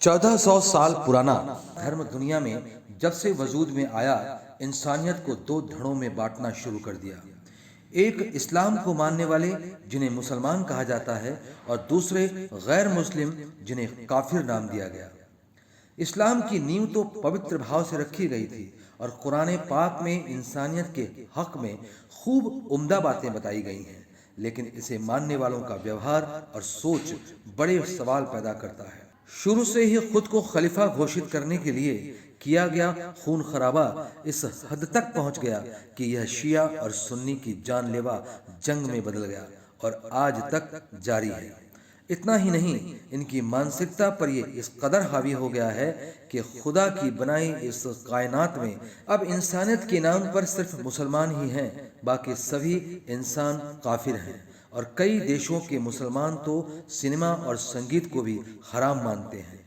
1400 साल पुराना धर्म दुनिया में जब से वजूद में आया, इंसानियत को दो धड़ों में बांटना शुरू कर दिया। एक इस्लाम को मानने वाले जिन्हें मुसलमान कहा जाता है, और दूसरे गैर मुस्लिम जिन्हें काफिर नाम दिया गया। इस्लाम की नींव तो पवित्र भाव से रखी गई थी और कुरान पाक में इंसानियत के हक में खूब उम्दा बातें बताई गई हैं, लेकिन इसे मानने वालों का व्यवहार और सोच बड़े सवाल पैदा करता है। शुरू से ही खुद को खलीफा घोषित करने के लिए किया गया खून खराबा इस हद तक पहुंच गया कि यह शिया और सुन्नी की जानलेवा जंग में बदल गया और आज तक जारी है। इतना ही नहीं, इनकी मानसिकता पर ये इस कदर हावी हो गया है कि खुदा की बनाई इस कायनात में अब इंसानियत के नाम पर सिर्फ मुसलमान ही हैं, बाकी सभी इंसान काफिर हैं। और कई देशों के मुसलमान तो सिनेमा और संगीत को भी हराम मानते हैं,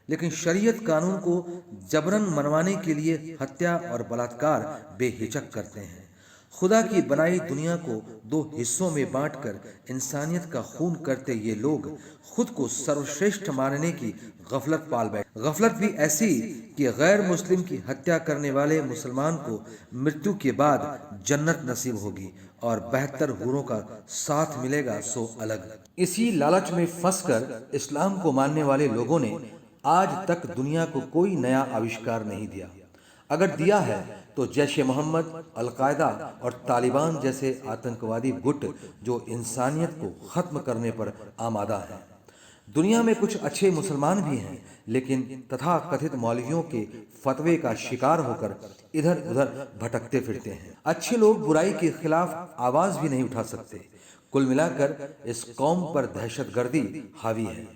लेकिन शरीयत कानून को जबरन मनवाने के लिए हत्या और बलात्कार बेहिचक करते हैं। खुदा की बनाई दुनिया को दो हिस्सों में बांटकर इंसानियत का खून करते ये लोग खुद को सर्वश्रेष्ठ मानने की गफलत पाल बैठे। गफलत भी ऐसी कि गैर मुस्लिम की हत्या करने वाले मुसलमान को मृत्यु के बाद जन्नत नसीब होगी और बेहतर हूरों का साथ मिलेगा सो अलग। इसी लालच में फंसकर इस्लाम को मानने वाले लोगों ने आज तक दुनिया को कोई नया आविष्कार नहीं दिया। अगर दिया है तो जैश-ए मोहम्मद, अल-कायदा और तालिबान जैसे आतंकवादी गुट जो इंसानियत को खत्म करने पर आमादा हैं। दुनिया में कुछ अच्छे मुसलमान भी हैं, लेकिन तथाकथित मौलवियों के फतवे का शिकार होकर इधर उधर भटकते फिरते हैं। अच्छे लोग बुराई के खिलाफ आवाज भी नहीं उठा सकते। कुल मिलाकर इस कौम पर दहशतगर्दी हावी है।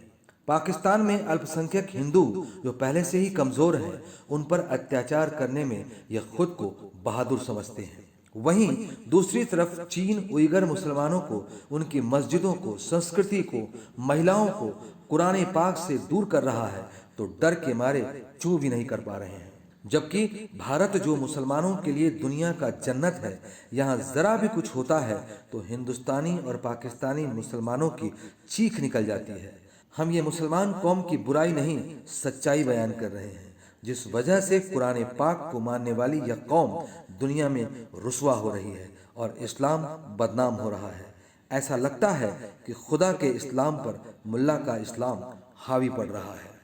पाकिस्तान में अल्पसंख्यक हिंदू जो पहले से ही कमजोर हैं, उन पर अत्याचार करने में यह खुद को बहादुर समझते हैं। वहीं दूसरी तरफ चीन उइगर मुसलमानों को, उनकी मस्जिदों को, संस्कृति को, महिलाओं को कुरान पाक से दूर कर रहा है, तो डर के मारे चू भी नहीं कर पा रहे हैं। जबकि भारत जो मुसलमानों के लिए दुनिया का जन्नत है, यहाँ जरा भी कुछ होता है तो हिंदुस्तानी और पाकिस्तानी मुसलमानों की चीख निकल जाती है। हम ये मुसलमान कौम की बुराई नहीं, सच्चाई बयान कर रहे हैं, जिस वजह से कुरान पाक को मानने वाली यह कौम दुनिया में रुसवा हो रही है और इस्लाम बदनाम हो रहा है। ऐसा लगता है कि खुदा के इस्लाम पर मुल्ला का इस्लाम हावी पड़ रहा है।